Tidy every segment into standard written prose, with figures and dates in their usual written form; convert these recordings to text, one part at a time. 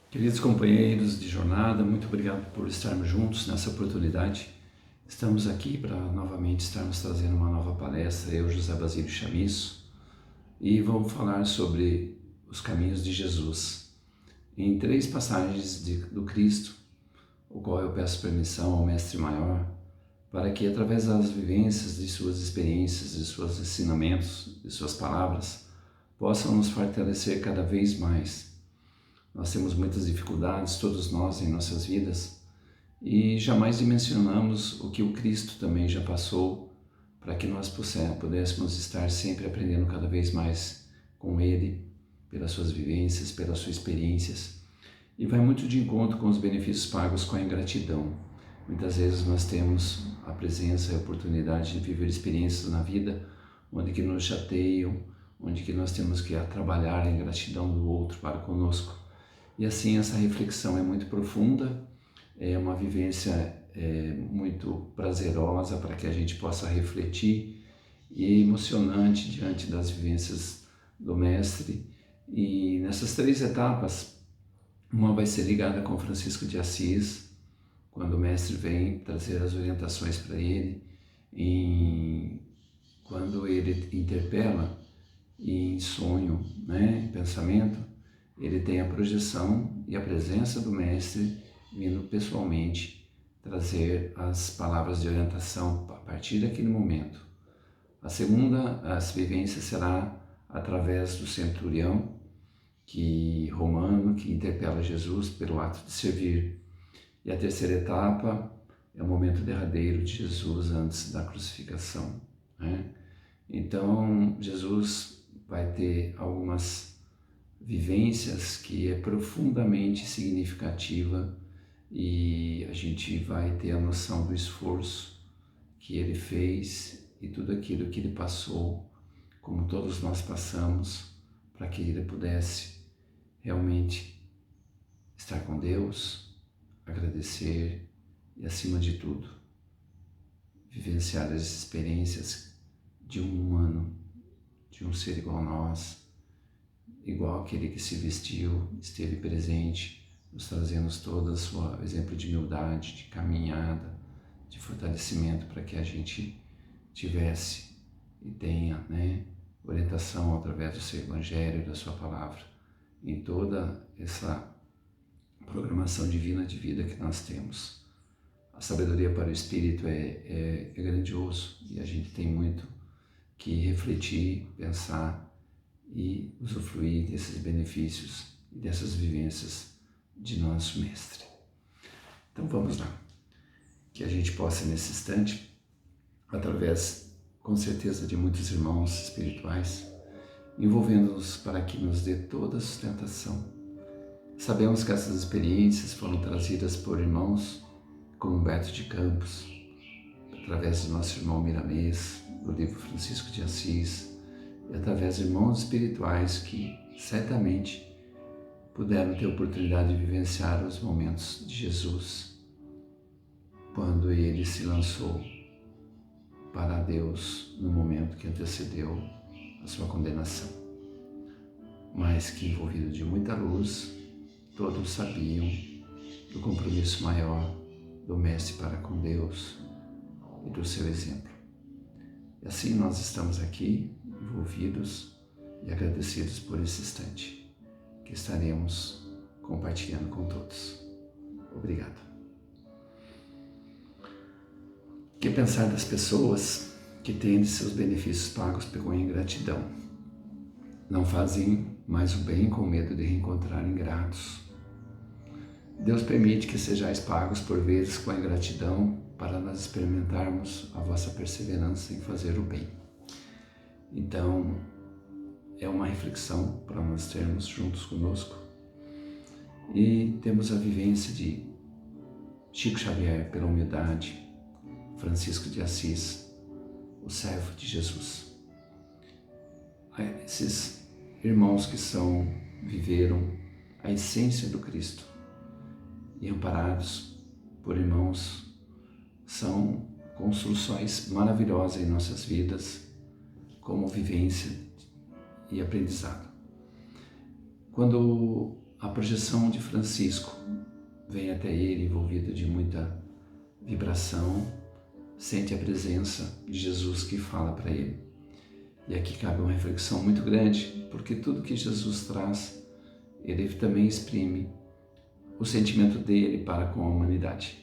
Queridos companheiros de jornada, muito obrigado por estarmos juntos nessa oportunidade. Estamos aqui para novamente estarmos trazendo uma nova palestra, eu, José Basílio Chamisso, e vamos falar sobre os caminhos de Jesus. Em 3 passagens do Cristo, o qual eu peço permissão ao Mestre Maior, para que através das vivências, de suas experiências, de seus ensinamentos, de suas palavras, possam nos fortalecer cada vez mais. Nós temos muitas dificuldades, todos nós, em nossas vidas, e jamais dimensionamos o que o Cristo também já passou para que nós pudéssemos estar sempre aprendendo cada vez mais com Ele, pelas suas vivências, pelas suas experiências. E vai muito de encontro com os benefícios pagos com a ingratidão. Muitas vezes nós temos a presença e a oportunidade de viver experiências na vida onde que nos chateiam, onde que nós temos que trabalhar a ingratidão do outro para conosco. E assim essa reflexão é muito profunda, é uma vivência muito prazerosa para que a gente possa refletir e emocionante diante das vivências do Mestre. E nessas 3 etapas, uma vai ser ligada com Francisco de Assis, quando o Mestre vem trazer as orientações para ele, quando ele interpela em sonho, em pensamento, ele tem a projeção e a presença do Mestre vindo pessoalmente trazer as palavras de orientação a partir daquele momento. A segunda vivência será através do centurião romano que interpela Jesus pelo ato de servir. E a terceira etapa é o momento derradeiro de Jesus antes da crucificação. Então, Jesus vai ter algumas vivências que é profundamente significativa e a gente vai ter a noção do esforço que ele fez e tudo aquilo que ele passou, como todos nós passamos, para que ele pudesse realmente estar com Deus, agradecer e, acima de tudo, vivenciar as experiências de um humano, de um ser igual a nós, igual aquele que se vestiu, esteve presente, nos trazendo todo o seu exemplo de humildade, de caminhada, de fortalecimento para que a gente tivesse e tenha orientação através do seu Evangelho e da sua palavra em toda essa programação divina de vida que nós temos. A sabedoria para o Espírito é grandioso e a gente tem muito que refletir, pensar e usufruir desses benefícios e dessas vivências de nosso Mestre. Então vamos lá, que a gente possa nesse instante, através com certeza de muitos irmãos espirituais, envolvendo-nos para que nos dê toda a sustentação. Sabemos que essas experiências foram trazidas por irmãos como Humberto de Campos, através do nosso irmão Miramês, do livro Francisco de Assis, e através de irmãos espirituais que certamente puderam ter a oportunidade de vivenciar os momentos de Jesus, quando ele se lançou para Deus no momento que antecedeu a sua condenação. Mas que, envolvido de muita luz, todos sabiam do compromisso maior do Mestre para com Deus e do seu exemplo. E assim nós estamos aqui, envolvidos e agradecidos por esse instante que estaremos compartilhando com todos. Obrigado. Que pensar das pessoas que têm de seus benefícios pagos com ingratidão? Não fazem mais o bem com medo de reencontrar ingratos. Deus permite que sejais pagos por vezes com a ingratidão para nós experimentarmos a vossa perseverança em fazer o bem. Então, é uma reflexão para nós termos juntos conosco. E temos a vivência de Chico Xavier pela humildade, Francisco de Assis, o servo de Jesus. Esses irmãos que viveram a essência do Cristo e amparados por irmãos são construções maravilhosas em nossas vidas, como vivência e aprendizado. Quando a projeção de Francisco vem até ele envolvida de muita vibração, sente a presença de Jesus que fala para ele. E aqui cabe uma reflexão muito grande, porque tudo que Jesus traz, ele também exprime o sentimento dele para com a humanidade.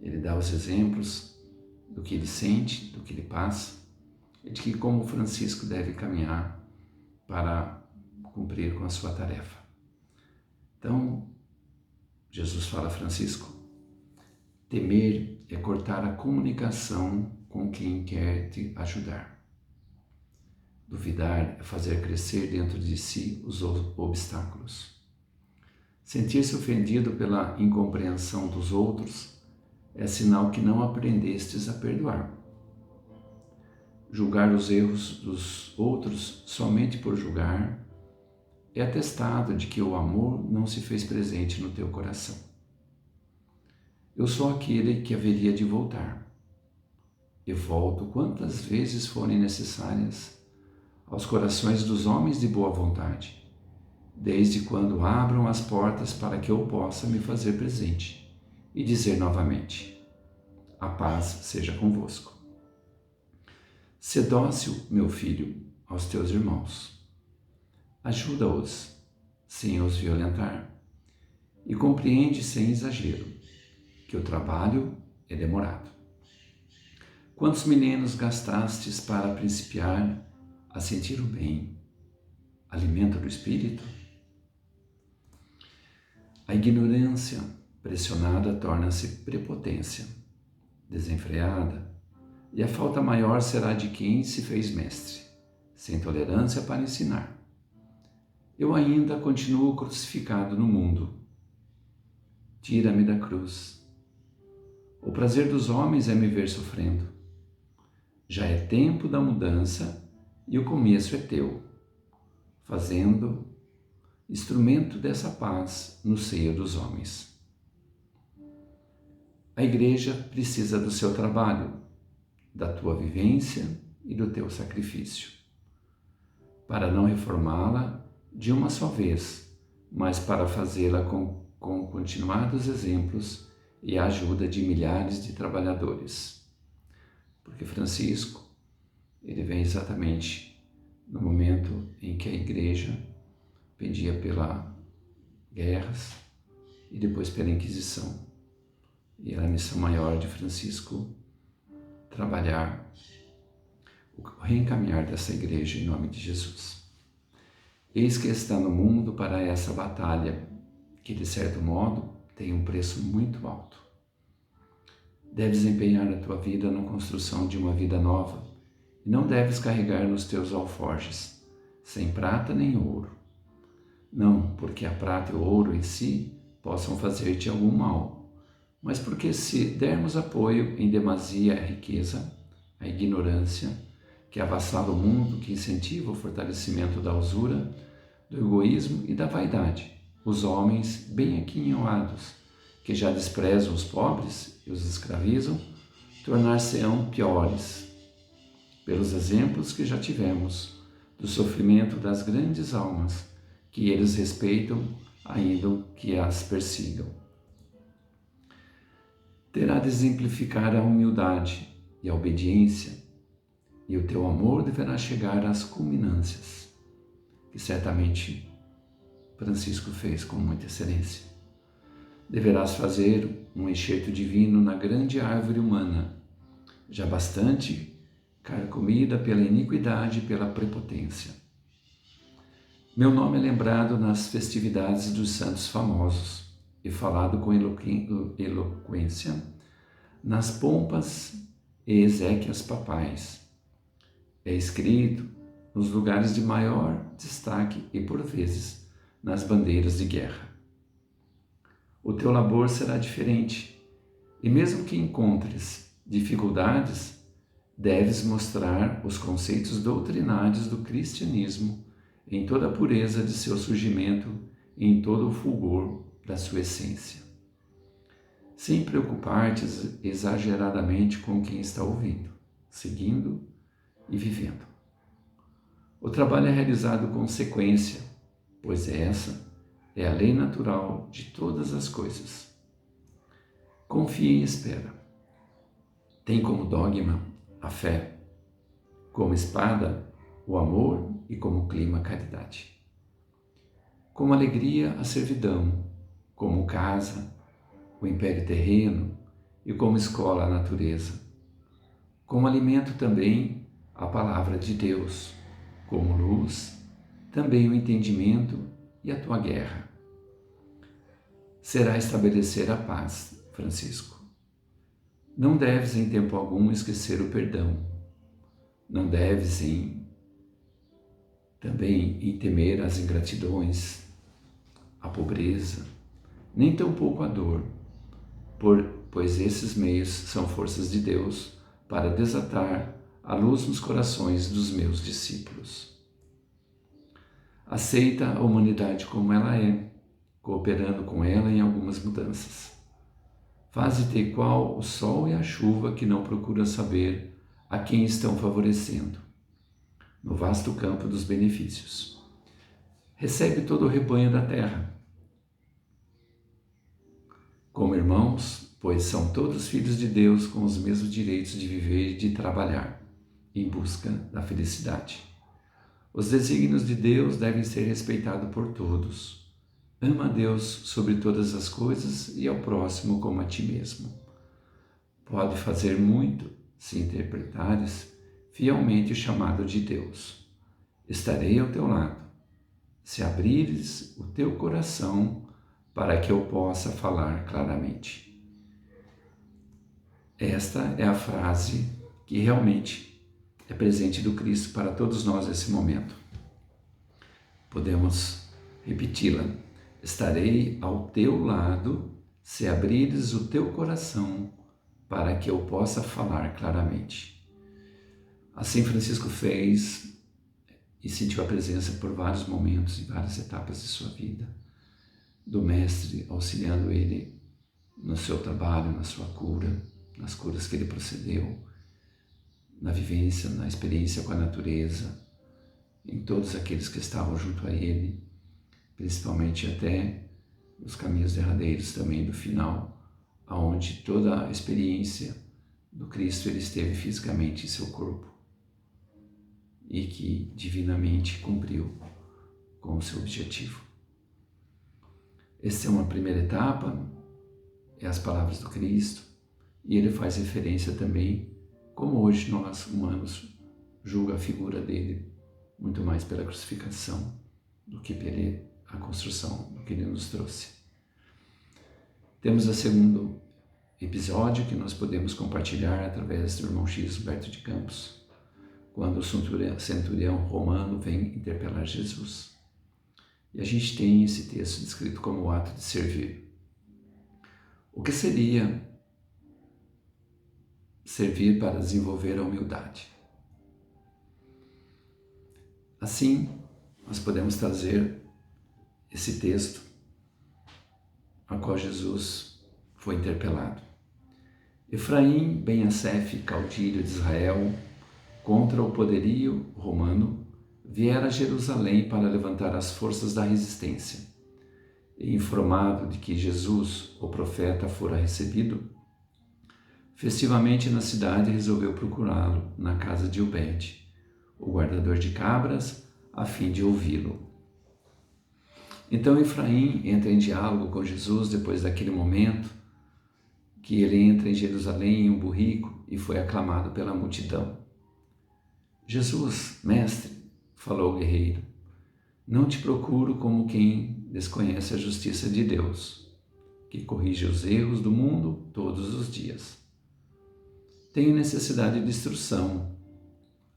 Ele dá os exemplos do que ele sente, do que ele passa, e de que como Francisco deve caminhar para cumprir com a sua tarefa. Então, Jesus fala a Francisco: temer é cortar a comunicação com quem quer te ajudar. Duvidar é fazer crescer dentro de si os obstáculos. Sentir-se ofendido pela incompreensão dos outros é sinal que não aprendestes a perdoar. Julgar os erros dos outros somente por julgar é atestado de que o amor não se fez presente no teu coração. Eu sou aquele que haveria de voltar. Eu volto quantas vezes forem necessárias aos corações dos homens de boa vontade, desde quando abram as portas para que eu possa me fazer presente e dizer novamente: a paz seja convosco. Sê dócil, meu filho, aos teus irmãos. Ajuda-os sem os violentar e compreende sem exagero que o trabalho é demorado. Quantos milênios gastastes para principiar a sentir o bem, alimento do espírito? A ignorância pressionada torna-se prepotência, desenfreada, e a falta maior será de quem se fez mestre, sem tolerância para ensinar. Eu ainda continuo crucificado no mundo. Tira-me da cruz. O prazer dos homens é me ver sofrendo. Já é tempo da mudança e o começo é teu, fazendo instrumento dessa paz no seio dos homens. A igreja precisa do seu trabalho, da tua vivência e do teu sacrifício, para não reformá-la de uma só vez, mas para fazê-la com continuados exemplos e a ajuda de milhares de trabalhadores. Porque Francisco, ele vem exatamente no momento em que a igreja pedia pelas guerras e depois pela Inquisição. E era a missão maior de Francisco trabalhar o reencaminhar dessa igreja em nome de Jesus. Eis que está no mundo para essa batalha, que de certo modo tem um preço muito alto. Deves empenhar a tua vida na construção de uma vida nova e não deves carregar nos teus alforjes, sem prata nem ouro. Não porque a prata e o ouro em si possam fazer-te algum mal, mas porque se dermos apoio em demasia à riqueza, à ignorância, que avassala o mundo, que incentiva o fortalecimento da usura, do egoísmo e da vaidade, os homens bem aquinhoados, que já desprezam os pobres e os escravizam, tornar-se-ão piores, pelos exemplos que já tivemos do sofrimento das grandes almas, que eles respeitam, ainda que as persigam. Terá de exemplificar a humildade e a obediência, e o teu amor deverá chegar às culminâncias, que certamente Francisco fez com muita excelência. Deverás fazer um enxerto divino na grande árvore humana, já bastante carcomida pela iniquidade e pela prepotência. Meu nome é lembrado nas festividades dos santos famosos e falado com eloquência nas pompas e exéquias papais. É escrito nos lugares de maior destaque e, por vezes, nas bandeiras de guerra. O teu labor será diferente, e mesmo que encontres dificuldades, deves mostrar os conceitos doutrinários do cristianismo em toda a pureza de seu surgimento e em todo o fulgor da sua essência, sem preocupar-te exageradamente com quem está ouvindo, seguindo e vivendo. O trabalho é realizado com sequência, pois essa é a lei natural de todas as coisas. Confie e espera. Tem como dogma a fé, como espada o amor e como clima a caridade. Como alegria a servidão, como casa o império terreno e como escola a natureza. Como alimento também a palavra de Deus, como luz também o entendimento e a tua guerra. Será estabelecer a paz, Francisco. Não deves em tempo algum esquecer o perdão. Não deves também em temer as ingratidões, a pobreza, nem tampouco a dor, pois esses meios são forças de Deus para desatar a luz nos corações dos meus discípulos. Aceita a humanidade como ela é, cooperando com ela em algumas mudanças. Faze-te igual o sol e a chuva que não procuram saber a quem estão favorecendo, no vasto campo dos benefícios. Recebe todo o rebanho da terra como irmãos, pois são todos filhos de Deus com os mesmos direitos de viver e de trabalhar, em busca da felicidade. Os desígnios de Deus devem ser respeitados por todos. Ama a Deus sobre todas as coisas e ao próximo como a ti mesmo. Pode fazer muito se interpretares fielmente o chamado de Deus. Estarei ao teu lado, se abrires o teu coração para que eu possa falar claramente. Esta é a frase que realmente é presente do Cristo para todos nós nesse momento. Podemos repeti-la. Estarei ao teu lado se abrires o teu coração para que eu possa falar claramente. Assim Francisco fez e sentiu a presença por vários momentos e várias etapas de sua vida, do Mestre auxiliando ele no seu trabalho, na sua cura, nas curas que ele procedeu, na vivência, na experiência com a natureza, em todos aqueles que estavam junto a ele, principalmente até nos caminhos derradeiros também do final, aonde toda a experiência do Cristo ele esteve fisicamente em seu corpo e que divinamente cumpriu com o seu objetivo. Essa é uma primeira etapa, é as palavras do Cristo, e ele faz referência também como hoje nós humanos julga a figura dele muito mais pela crucificação do que pela a construção do que ele nos trouxe. Temos o segundo episódio que nós podemos compartilhar através do irmão X Humberto de Campos, quando o centurião romano vem interpelar Jesus. E a gente tem esse texto descrito como o ato de servir. O que seria servir para desenvolver a humildade? Assim, nós podemos trazer esse texto a qual Jesus foi interpelado. Efraim ben Assef, caudilho de Israel, contra o poderio romano, viera a Jerusalém para levantar as forças da resistência. E informado de que Jesus, o profeta, fora recebido, festivamente na cidade resolveu procurá-lo na casa de Obed, o guardador de cabras, a fim de ouvi-lo. Então Efraim entra em diálogo com Jesus depois daquele momento que ele entra em Jerusalém em um burrico e foi aclamado pela multidão. Jesus, mestre, falou o guerreiro, não te procuro como quem desconhece a justiça de Deus, que corrige os erros do mundo todos os dias. Tenho necessidade de instrução,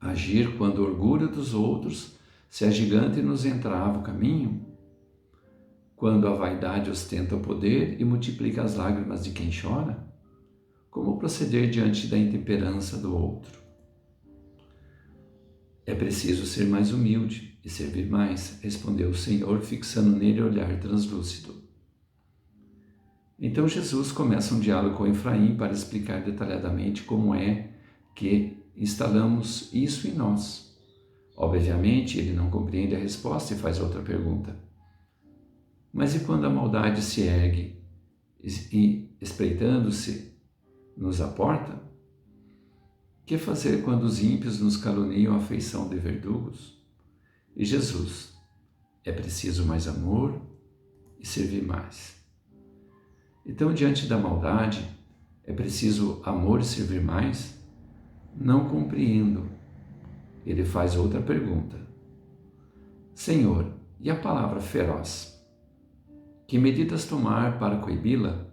agir quando o orgulho dos outros se agiganta e nos entrava o caminho, quando a vaidade ostenta o poder e multiplica as lágrimas de quem chora? Como proceder diante da intemperança do outro? É preciso ser mais humilde e servir mais, respondeu o Senhor, fixando nele olhar translúcido. Então Jesus começa um diálogo com Efraim para explicar detalhadamente como é que instalamos isso em nós. Obviamente, ele não compreende a resposta e faz outra pergunta. Mas e quando a maldade se ergue e, espreitando-se, nos aporta? Que fazer quando os ímpios nos caluniam à feição de verdugos? E Jesus, é preciso mais amor e servir mais. Então, diante da maldade, é preciso amor e servir mais? Não compreendo. Ele faz outra pergunta. Senhor, e a palavra feroz? Que medidas tomar para coibi-la?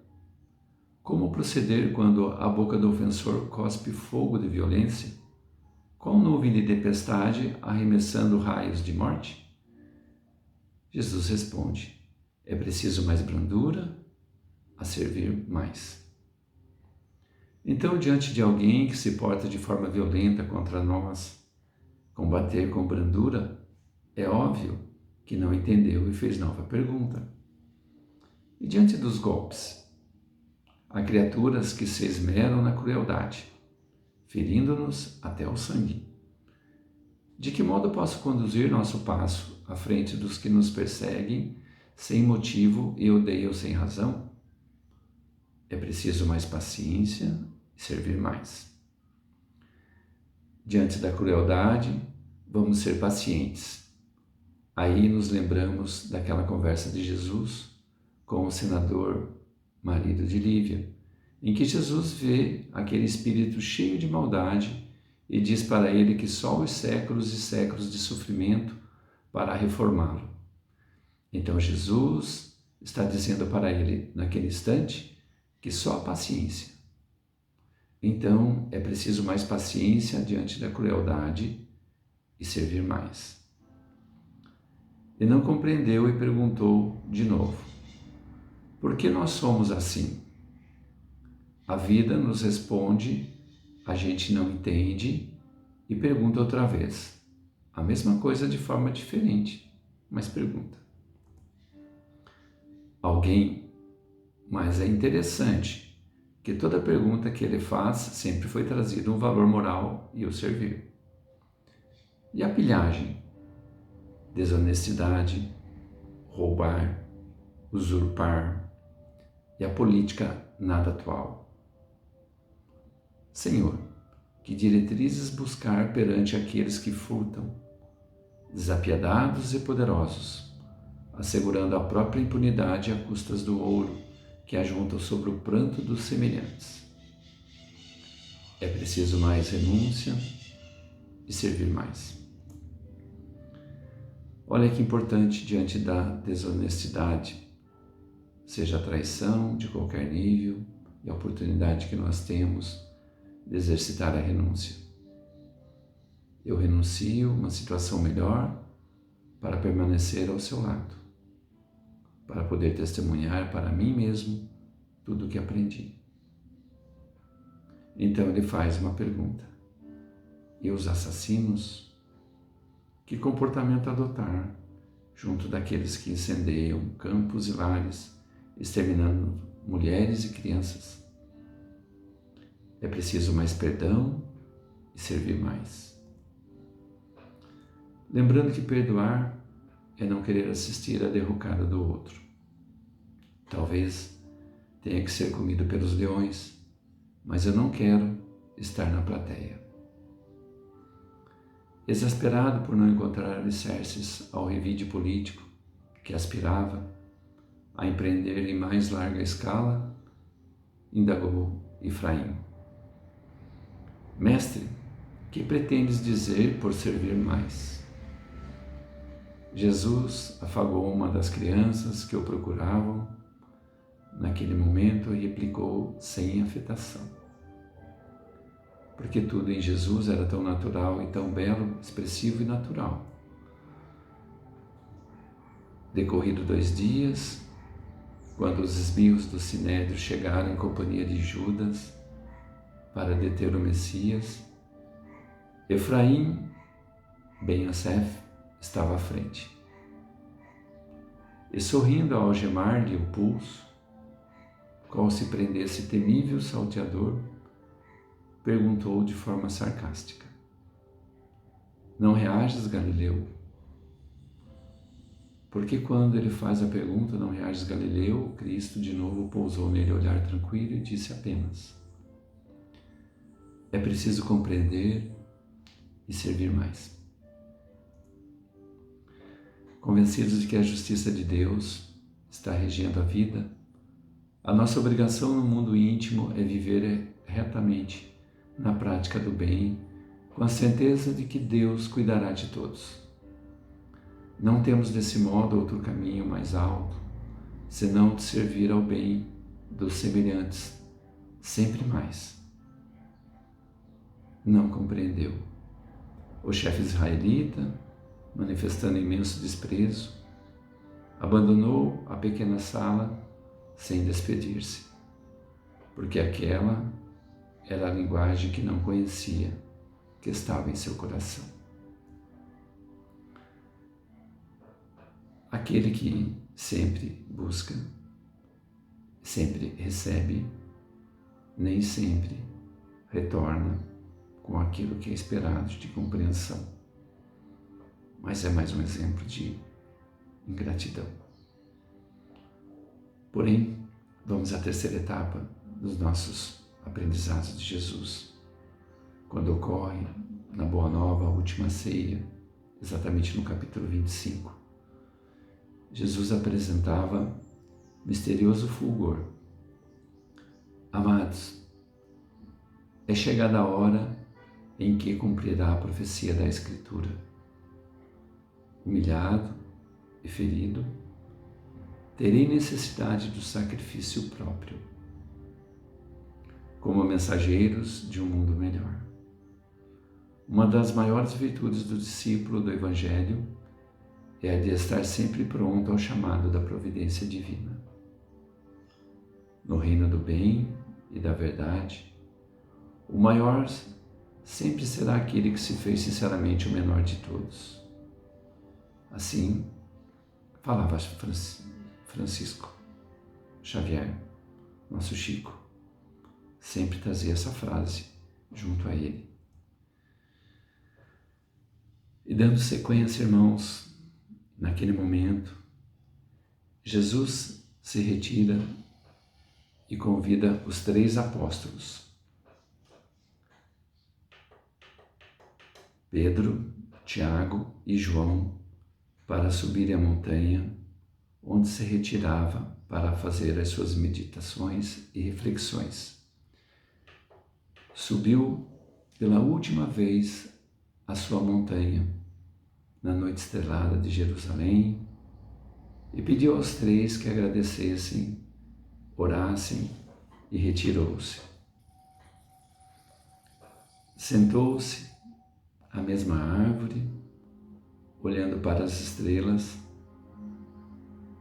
Como proceder quando a boca do ofensor cospe fogo de violência? Qual nuvem de tempestade arremessando raios de morte? Jesus responde, é preciso mais brandura a servir mais. Então, diante de alguém que se porta de forma violenta contra nós, combater com brandura, é óbvio que não entendeu e fez nova pergunta. E diante dos golpes? Há criaturas que se esmeram na crueldade, ferindo-nos até o sangue. De que modo posso conduzir nosso passo à frente dos que nos perseguem sem motivo e odeiam sem razão? É preciso mais paciência e servir mais. Diante da crueldade, vamos ser pacientes. Aí nos lembramos daquela conversa de Jesus com o senador marido de Lívia, em que Jesus vê aquele espírito cheio de maldade e diz para ele que só os séculos e séculos de sofrimento para reformá-lo. Então Jesus está dizendo para ele, naquele instante, que só a paciência. Então é preciso mais paciência diante da crueldade e servir mais. E não compreendeu e perguntou de novo, por que nós somos assim? A vida nos responde, a gente não entende e pergunta outra vez. A mesma coisa de forma diferente, mas pergunta. Mas é interessante que toda pergunta que ele faz sempre foi trazido um valor moral e o servir. E a pilhagem? Desonestidade, roubar, usurpar, e a política nada atual. Senhor, que diretrizes buscar perante aqueles que furtam, desapiedados e poderosos, assegurando a própria impunidade a custas do ouro que ajuntam sobre o pranto dos semelhantes? É preciso mais renúncia e servir mais. Olha que importante diante da desonestidade, seja a traição de qualquer nível e a oportunidade que nós temos de exercitar a renúncia. Eu renuncio a uma situação melhor para permanecer ao seu lado, para poder testemunhar para mim mesmo tudo o que aprendi. Então ele faz uma pergunta. E os assassinos? Que comportamento adotar junto daqueles que incendeiam campos e lares, exterminando mulheres e crianças? É preciso mais perdão e servir mais. Lembrando que perdoar é não querer assistir à derrocada do outro. Talvez tenha que ser comido pelos leões, mas eu não quero estar na plateia. Exasperado por não encontrar alicerces ao revide político que aspirava a empreender em mais larga escala, indagou Efraim. Mestre, que pretendes dizer por servir mais? Jesus afagou uma das crianças que o procuravam naquele momento e replicou sem afetação. Porque tudo em Jesus era tão natural e tão belo, expressivo e natural. Decorrido 2 dias, quando os esbirros do Sinédrio chegaram em companhia de Judas para deter o Messias, Efraim ben Yosef estava à frente. E sorrindo ao algemar-lhe o pulso, qual se prendesse temível salteador, perguntou de forma sarcástica: Não reages, Galileu? Porque quando ele faz a pergunta, não reages, Galileu, Cristo de novo pousou nele olhar tranquilo e disse apenas: é preciso compreender e servir mais. Convencidos de que a justiça de Deus está regendo a vida, a nossa obrigação no mundo íntimo é viver retamente na prática do bem, com a certeza de que Deus cuidará de todos. Não temos desse modo outro caminho mais alto, senão de servir ao bem dos semelhantes, sempre mais. Não compreendeu. O chefe israelita, manifestando imenso desprezo, abandonou a pequena sala sem despedir-se, porque aquela era a linguagem que não conhecia, que estava em seu coração. Aquele que sempre busca, sempre recebe, nem sempre retorna com aquilo que é esperado de compreensão. Mas é mais um exemplo de ingratidão. Porém, vamos à terceira etapa dos nossos aprendizados de Jesus. Quando ocorre na Boa Nova, a última ceia, exatamente no capítulo 25, Jesus apresentava misterioso fulgor. Amados, é chegada a hora em que cumprirá a profecia da Escritura. Humilhado e ferido, terei necessidade do sacrifício próprio, como mensageiros de um mundo melhor. Uma das maiores virtudes do discípulo do Evangelho é a de estar sempre pronto ao chamado da providência divina. No reino do bem e da verdade, o maior sempre será aquele que se fez sinceramente o menor de todos. Assim, falava Francisco Xavier, nosso Chico, sempre trazia essa frase junto a ele. E dando sequência, irmãos, naquele momento, Jesus se retira e convida os 3 apóstolos, Pedro, Tiago e João, para subir a montanha, onde se retirava para fazer as suas meditações e reflexões. Subiu pela última vez a sua montanha, na noite estrelada de Jerusalém, e pediu aos 3 que agradecessem, orassem e retirou-se. Sentou-se à mesma árvore, olhando para as estrelas,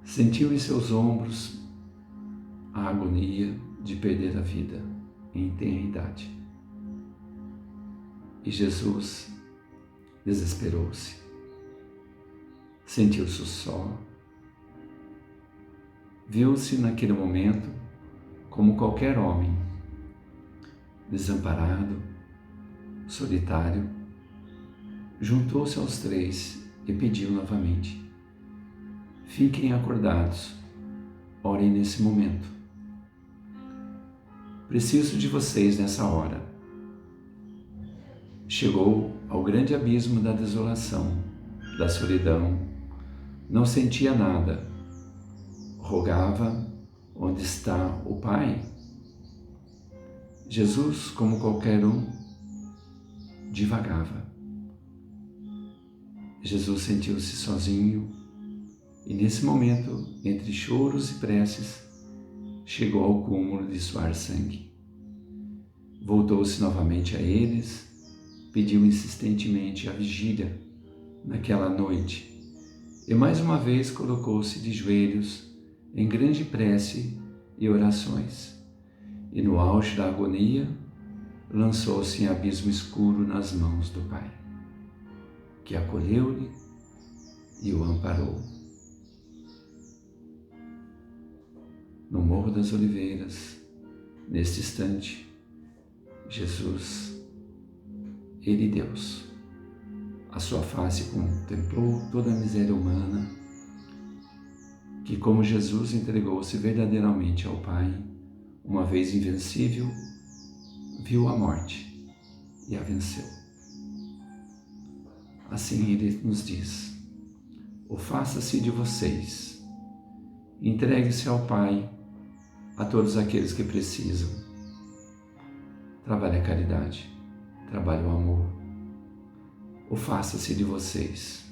sentiu em seus ombros a agonia de perder a vida em tenra idade. E Jesus desesperou-se, sentiu-se só, viu-se naquele momento como qualquer homem, desamparado, solitário, juntou-se aos 3 e pediu novamente: fiquem acordados, orem nesse momento. Preciso de vocês nessa hora. Chegou ao grande abismo da desolação, da solidão, não sentia nada, rogava: onde está o Pai? Jesus, como qualquer um, divagava. Jesus sentiu-se sozinho e nesse momento, entre choros e preces, chegou ao cúmulo de suar sangue. Voltou-se novamente a eles, pediu insistentemente a vigília naquela noite e mais uma vez colocou-se de joelhos em grande prece e orações, e no auge da agonia lançou-se em abismo escuro nas mãos do Pai, que acolheu-lhe e o amparou. No Morro das Oliveiras, neste instante, Jesus, Ele Deus, a sua face contemplou toda a miséria humana que, como Jesus entregou-se verdadeiramente ao Pai, uma vez invencível, viu a morte e a venceu. Assim ele nos diz: o faça-se de vocês, entregue-se ao Pai, a todos aqueles que precisam. Trabalhe a caridade, trabalhe o amor. O faça-se de vocês.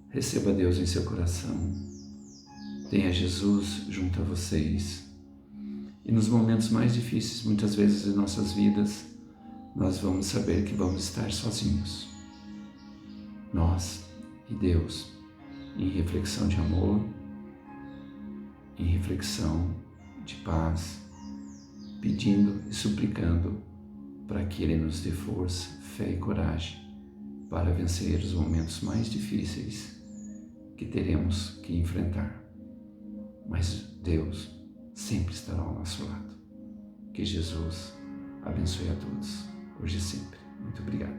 Receba Deus em seu coração. Tenha Jesus junto a vocês. E nos momentos mais difíceis, muitas vezes de nossas vidas, nós vamos saber que vamos estar sozinhos. Nós e Deus, em reflexão de amor, em reflexão de paz, pedindo e suplicando para que Ele nos dê força, fé e coragem para vencer os momentos mais difíceis que teremos que enfrentar. Mas Deus sempre estará ao nosso lado. Que Jesus abençoe a todos, hoje e sempre. Muito obrigado.